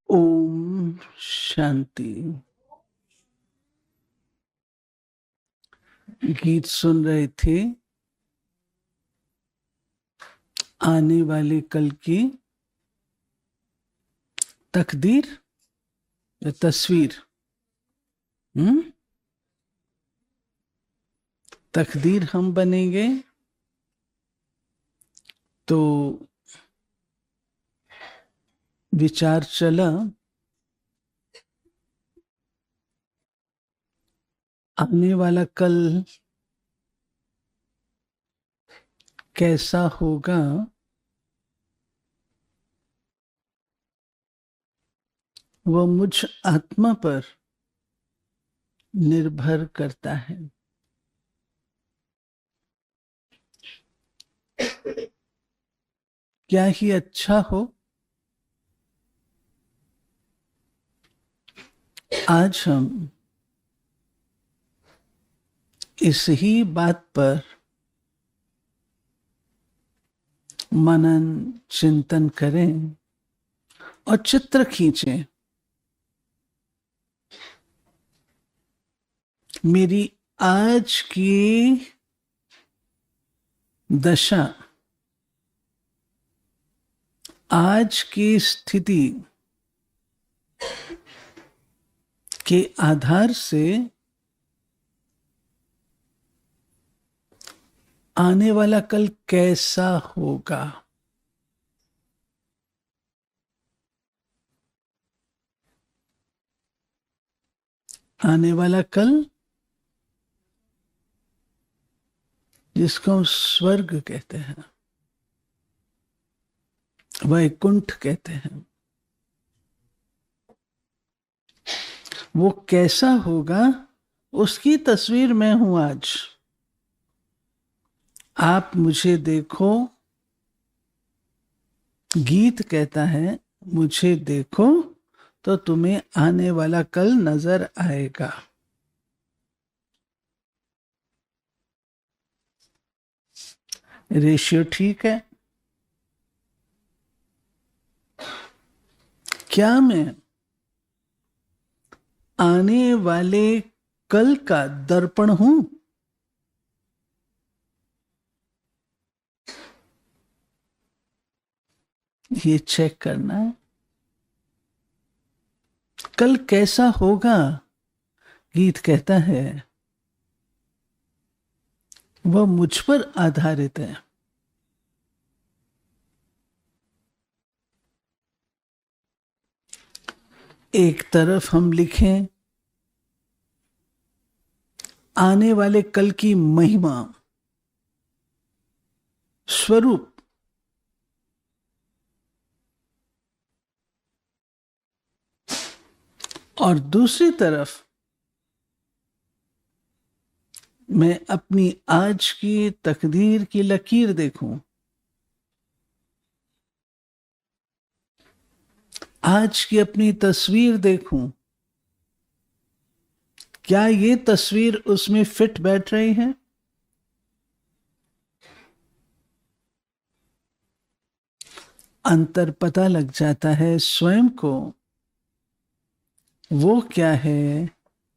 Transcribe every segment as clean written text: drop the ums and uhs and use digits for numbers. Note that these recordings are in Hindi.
ओम शांति। गीत सुन रहे थे आने वाले कल की तकदीर या तस्वीर। तकदीर हम बनेंगे तो विचार चला आने वाला कल कैसा होगा, वह मुझ आत्मा पर निर्भर करता है। क्या ही अच्छा हो, आज हम इस ही बात पर मनन चिंतन करें और चित्र खींचें। मेरी आज की दशा, आज की स्थिति के आधार से आने वाला कल कैसा होगा। आने वाला कल जिसको हम स्वर्ग कहते हैं, वैकुंठ कहते हैं, वो कैसा होगा उसकी तस्वीर मैं हूं आज। आप मुझे देखो, गीत कहता है मुझे देखो तो तुम्हें आने वाला कल नजर आएगा। रेशियो ठीक है। क्या मैं आने वाले कल का दर्पण हूं? ये चेक करना है। कल कैसा होगा, गीत कहता है वह मुझ पर आधारित है। एक तरफ हम लिखें आने वाले कल की महिमा, स्वरूप, और दूसरी तरफ मैं अपनी आज की तकदीर की लकीर देखूं। आज की अपनी तस्वीर देखूं। क्या ये तस्वीर उसमें फिट बैठ रही है? अंतर पता लग जाता है स्वयं को, वो क्या है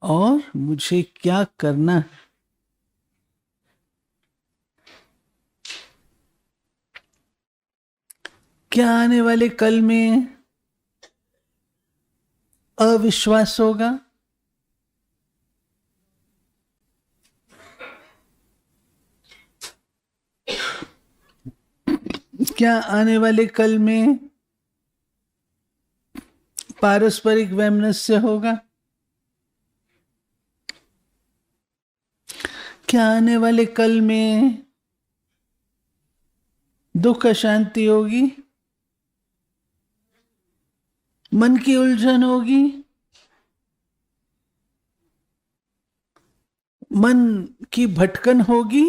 और मुझे क्या करना है। क्या आने वाले कल में अविश्वास होगा? क्या आने वाले कल में पारस्परिक वैमनस्य होगा? क्या आने वाले कल में दुख अशांति होगी? मन की उलझन होगी? मन की भटकन होगी?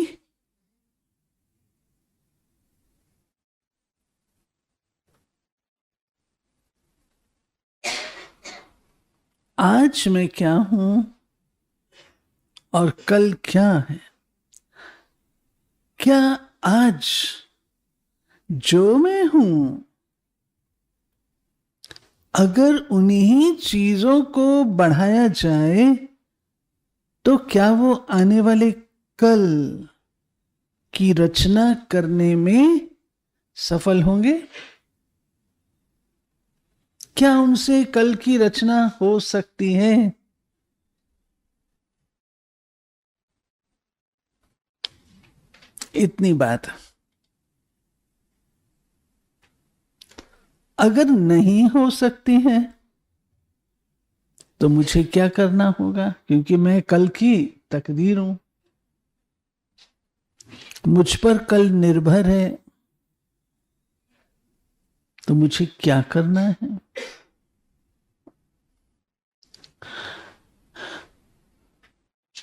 आज मैं क्या हूं और कल क्या है? क्या आज जो मैं हूं अगर उन्हीं चीजों को बढ़ाया जाए तो क्या वो आने वाले कल की रचना करने में सफल होंगे? क्या उनसे कल की रचना हो सकती है? इतनी बात। अगर नहीं हो सकती है तो मुझे क्या करना होगा? क्योंकि मैं कल की तकदीर हूं, मुझ पर कल निर्भर है, तो मुझे क्या करना है?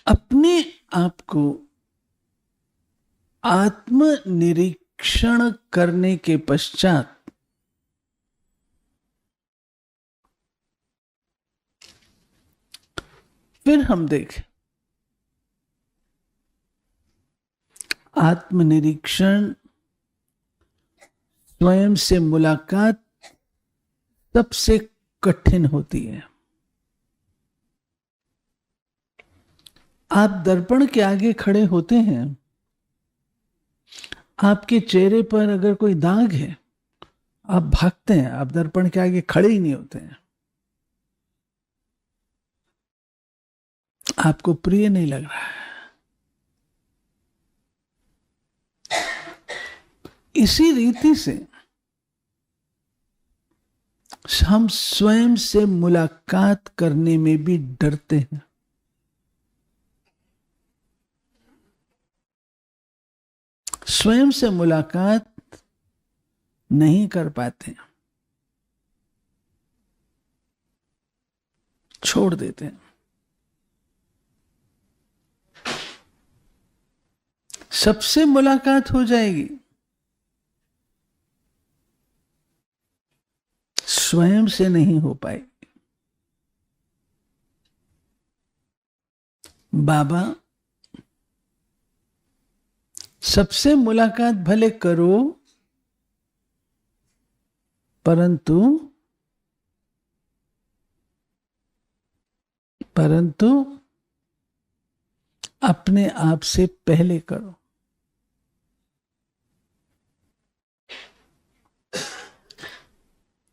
अपने आप को आत्मनिरीक्षण करने के पश्चात फिर हम देखें। आत्मनिरीक्षण, स्वयं से मुलाकात सबसे कठिन होती है। आप दर्पण के आगे खड़े होते हैं, आपके चेहरे पर अगर कोई दाग है, आप भागते हैं, आप दर्पण के आगे खड़े ही नहीं होते हैं, आपको प्रिय नहीं लग रहा है। इसी रीति से हम स्वयं से मुलाकात करने में भी डरते हैं। स्वयं से मुलाकात नहीं कर पाते, छोड़ देते हैं। सबसे मुलाकात हो जाएगी, स्वयं से नहीं हो पाएगी। बाबा, सबसे मुलाकात भले करो, परंतु अपने आप से पहले करो।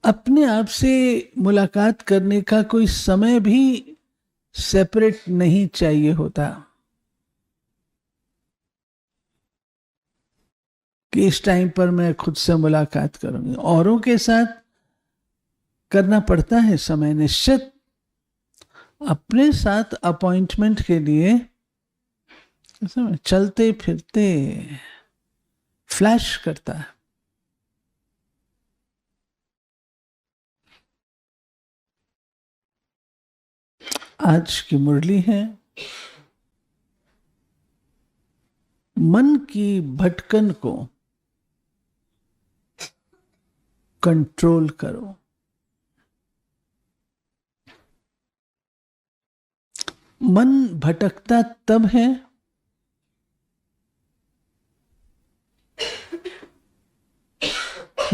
अपने आप से मुलाकात करने का कोई समय भी सेपरेट नहीं चाहिए होता कि इस टाइम पर मैं खुद से मुलाकात करूंगी। औरों के साथ करना पड़ता है समय निश्चित। अपने साथ अपॉइंटमेंट के लिए चलते फिरते फ्लैश करता है। आज की मुरली है, मन की भटकन को कंट्रोल करो। मन भटकता तब है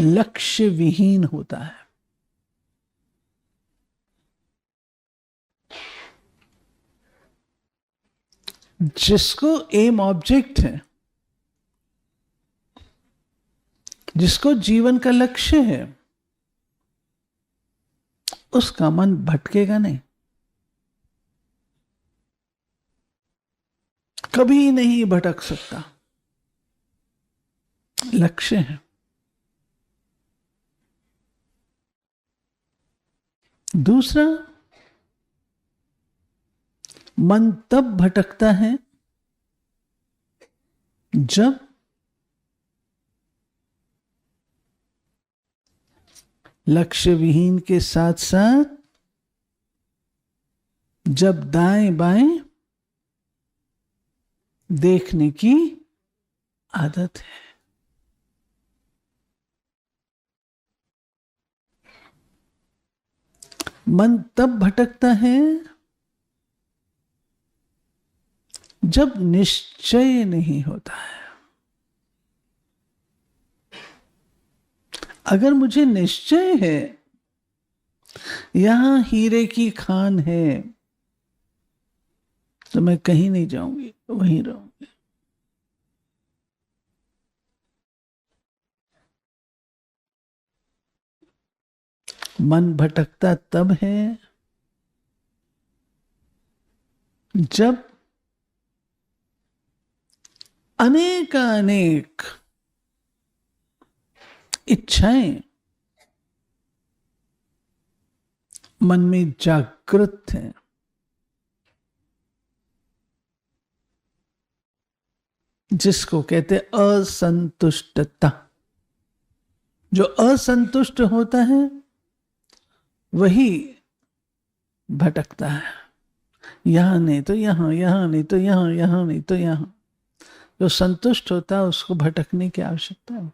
लक्ष्य विहीन होता है। जिसको एम ऑब्जेक्ट है, जिसको जीवन का लक्ष्य है, उसका मन भटकेगा नहीं, कभी नहीं भटक सकता। लक्ष्य है। दूसरा, मन तब भटकता है जब लक्ष्य विहीन के साथ साथ जब दाएं बाएं देखने की आदत है। मन तब भटकता है जब निश्चय नहीं होता है। अगर मुझे निश्चय है यहां हीरे की खान है, तो मैं कहीं नहीं जाऊंगी, वहीं रहूंगी। मन भटकता तब है जब अनेक इच्छाएं मन में जागृत हैं, जिसको कहते असंतुष्टता। जो असंतुष्ट होता है वही भटकता है, यहां नहीं तो यहां, यहां नहीं तो यहां, यहां नहीं तो यहां। जो संतुष्ट होता है उसको भटकने की आवश्यकता है।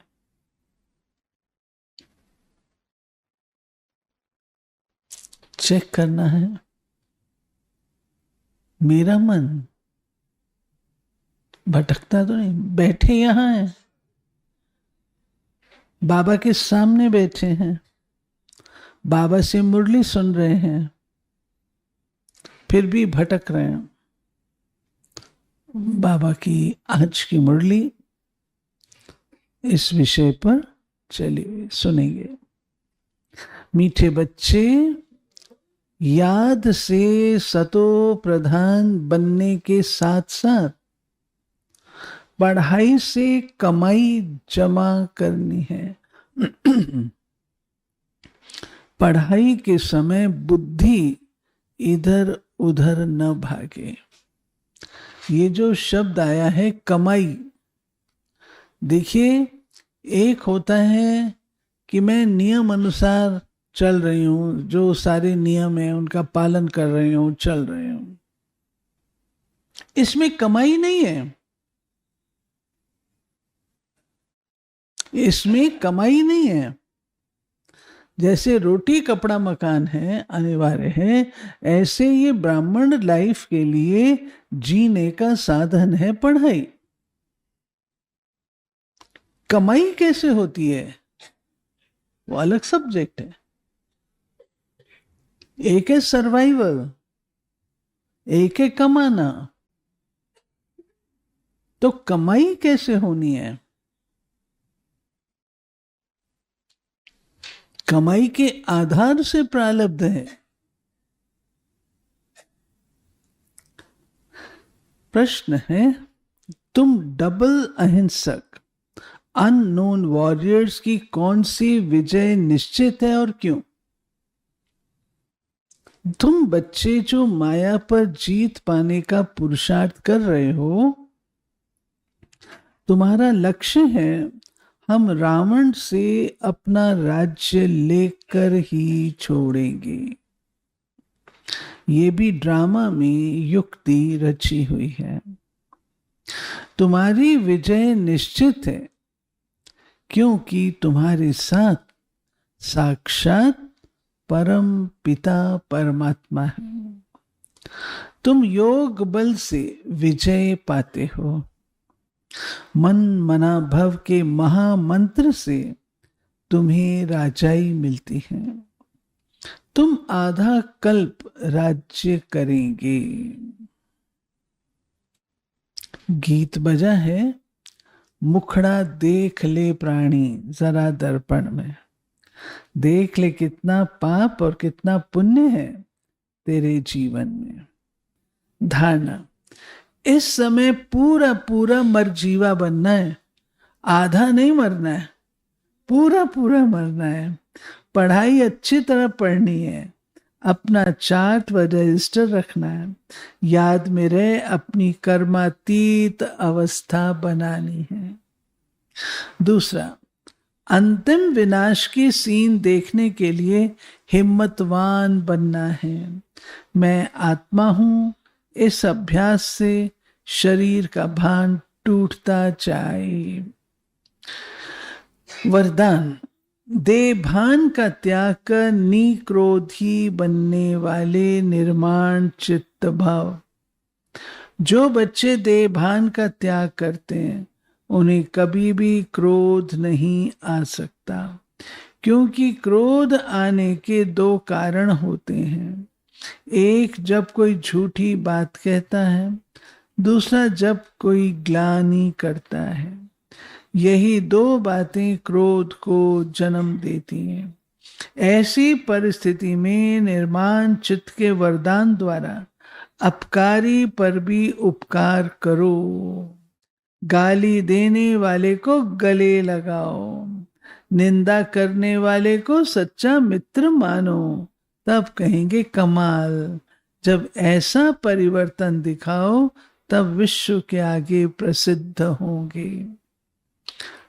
चेक करना है, मेरा मन भटकता तो नहीं, बैठे यहां है, बाबा के सामने बैठे हैं, बाबा से मुरली सुन रहे हैं, फिर भी भटक रहे हैं। बाबा की आज की मुरली इस विषय पर चलिए सुनेंगे। मीठे बच्चे, याद से सतो प्रधान बनने के साथ साथ पढ़ाई से कमाई जमा करनी है। पढ़ाई के समय बुद्धि इधर उधर न भागे। ये जो शब्द आया है कमाई, देखिए, एक होता है कि मैं नियम अनुसार चल रही हूं, जो सारे नियम है उनका पालन कर रही हूं, चल रही हूं, इसमें कमाई नहीं है, इसमें कमाई नहीं है। जैसे रोटी कपड़ा मकान है, अनिवार्य है, ऐसे ये ब्राह्मण लाइफ के लिए जीने का साधन है पढ़ाई। कमाई कैसे होती है वो अलग सब्जेक्ट है। एक है सर्वाइवल, एक है कमाना। तो कमाई कैसे होनी है? कमाई के आधार से प्रारब्ध है। प्रश्न है, तुम डबल अहिंसक अननोन वॉरियर्स की कौन सी विजय निश्चित है और क्यों? तुम बच्चे जो माया पर जीत पाने का पुरुषार्थ कर रहे हो, तुम्हारा लक्ष्य है हम रावण से अपना राज्य लेकर ही छोड़ेंगे। ये भी ड्रामा में युक्ति रची हुई है। तुम्हारी विजय निश्चित है क्योंकि तुम्हारे साथ साक्षात परम पिता परमात्मा है। तुम योग बल से विजय पाते हो। मन मना भव के महामंत्र से तुम्हें राजाई मिलती है। तुम आधा कल्प राज्य करेंगे। गीत बजा है, मुखड़ा देख ले प्राणी जरा दर्पण में, देख ले कितना पाप और कितना पुण्य है तेरे जीवन में। धारणा, इस समय पूरा पूरा मरजीवा बनना है, आधा नहीं मरना है, पूरा पूरा मरना है। पढ़ाई अच्छी तरह पढ़नी है, अपना चार्ट व रजिस्टर रखना है, याद में रहे अपनी कर्मातीत अवस्था बनानी है। दूसरा, अंतिम विनाश की सीन देखने के लिए हिम्मतवान बनना है। मैं आत्मा हूं, इस अभ्यास से शरीर का भान टूटता जाए। वरदान, देह भान का त्याग कर निक्रोधी बनने वाले निर्माण चित्त भाव। जो बच्चे देह भान का त्याग करते हैं उन्हें कभी भी क्रोध नहीं आ सकता, क्योंकि क्रोध आने के दो कारण होते हैं। एक जब कोई झूठी बात कहता है, दूसरा जब कोई ग्लानि करता है। यही दो बातें क्रोध को जन्म देती हैं। ऐसी परिस्थिति में निर्माण चित्त के वरदान द्वारा अपकारी पर भी उपकार करो। गाली देने वाले को गले लगाओ, निंदा करने वाले को सच्चा मित्र मानो, तब कहेंगे कमाल। जब ऐसा परिवर्तन दिखाओ तब विश्व के आगे प्रसिद्ध होंगे।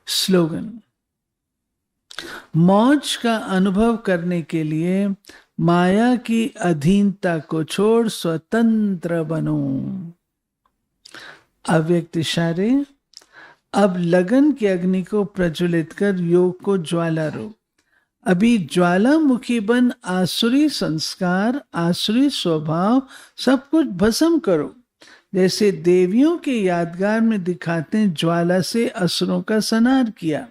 स्लोगन: मौज का अनुभव करने के लिए माया की अधीनता को छोड़ स्वतंत्र बनो। अव्यक्त इशारे: अब लगन की अग्नि को प्रज्वलित कर योग को ज्वाला रो। अभी ज्वालामुखी बन आसुरी संस्कार, आसुरी स्वभाव सब कुछ भस्म करो। जैसे देवियों के यादगार में दिखाते हैं, ज्वाला से असुरों का संहार किया।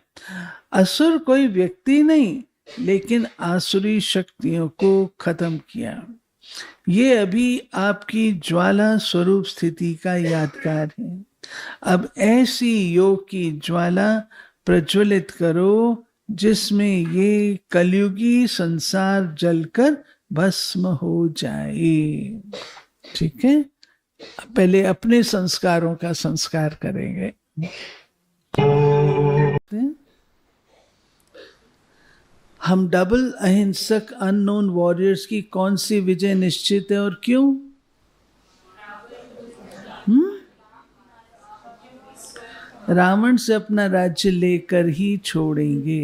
असुर कोई व्यक्ति नहीं, लेकिन आसुरी शक्तियों को खत्म किया। ये अभी आपकी ज्वाला स्वरूप स्थिति का यादगार है। अब ऐसी योग की ज्वाला प्रज्वलित करो जिसमें ये कलयुगी संसार जलकर भस्म हो जाए। ठीक है, पहले अपने संस्कारों का संस्कार करेंगे। हम डबल अहिंसक अननोन वॉरियर्स की कौन सी विजय निश्चित है और क्यों? रावण से अपना राज्य लेकर ही छोड़ेंगे।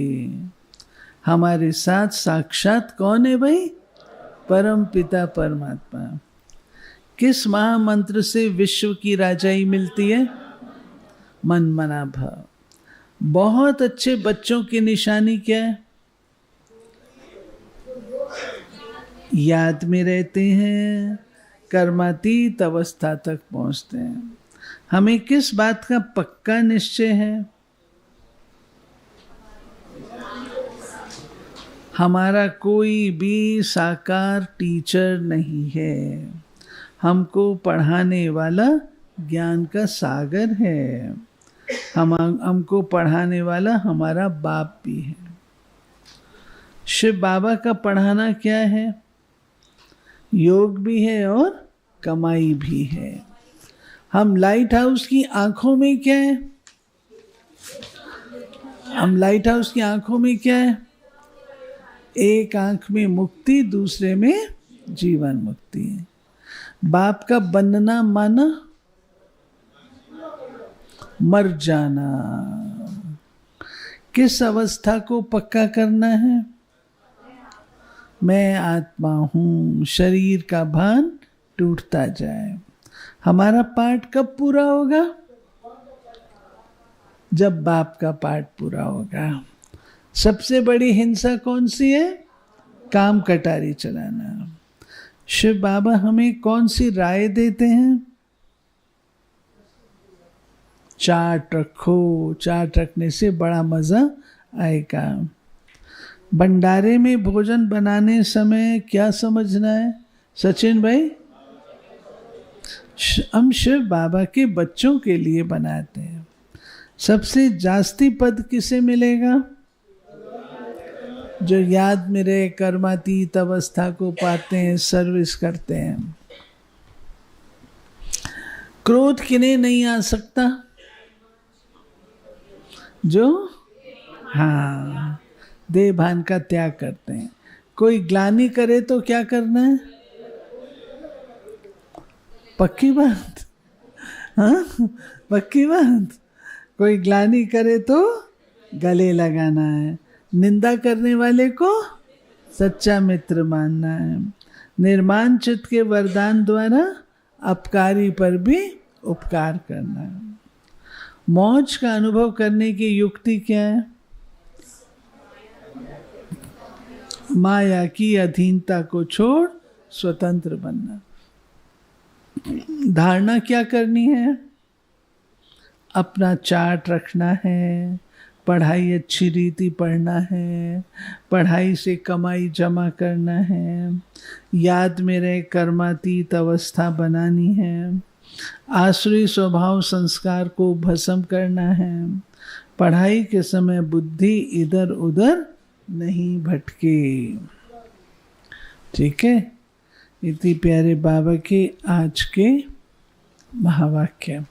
हमारे साथ साक्षात कौन है भाई? परम पिता परमात्मा। किस महामंत्र से विश्व की राजाई मिलती है? मन मना भाव। बहुत अच्छे बच्चों की निशानी क्या है? याद में रहते हैं, कर्मातीत अवस्था तक पहुंचते हैं। हमें किस बात का पक्का निश्चय है? हमारा कोई भी साकार टीचर नहीं है। हमको पढ़ाने वाला ज्ञान का सागर है। हमको पढ़ाने वाला हमारा बाप भी है। शिव बाबा का पढ़ाना क्या है? योग भी है और कमाई भी है। हम लाइट हाउस की आंखों में क्या है? हम लाइट हाउस की आंखों में क्या है? एक आंख में मुक्ति, दूसरे में जीवन मुक्ति है। बाप का बनना माना मर जाना। किस अवस्था को पक्का करना है? मैं आत्मा हूं, शरीर का भान टूटता जाए। हमारा पाठ कब पूरा होगा? जब बाप का पाठ पूरा होगा। सबसे बड़ी हिंसा कौन सी है? काम कटारी चलाना। शिव बाबा हमें कौन सी राय देते हैं? चाट रखो, चाट रखने से बड़ा मजा आएगा। भंडारे में भोजन बनाने समय क्या समझना है सचिन भाई? हम शिव बाबा के बच्चों के लिए बनाते हैं। सबसे जास्ती पद किसे मिलेगा? जो याद में रहे, कर्मातीत अवस्था को पाते हैं, सर्विस करते हैं। क्रोध किन्हें नहीं आ सकता? जो हाँ देह भान का त्याग करते हैं। कोई ग्लानि करे तो क्या करना है? पक्की बात? हाँ पक्की बात। कोई ग्लानि करे तो गले लगाना है। निंदा करने वाले को सच्चा मित्र मानना है। निर्माण चित्त के वरदान द्वारा अपकारी पर भी उपकार करना है। मौज का अनुभव करने की युक्ति क्या है? माया की अधीनता को छोड़ स्वतंत्र बनना। धारणा क्या करनी है? अपना चार्ट रखना है, पढ़ाई अच्छी रीति पढ़ना है, पढ़ाई से कमाई जमा करना है, याद में रहे कर्मातीत अवस्था बनानी है, आसुरी स्वभाव संस्कार को भस्म करना है, पढ़ाई के समय बुद्धि इधर उधर नहीं भटके। ठीक है, इतनी प्यारे बाबा के आज के महावाक्य।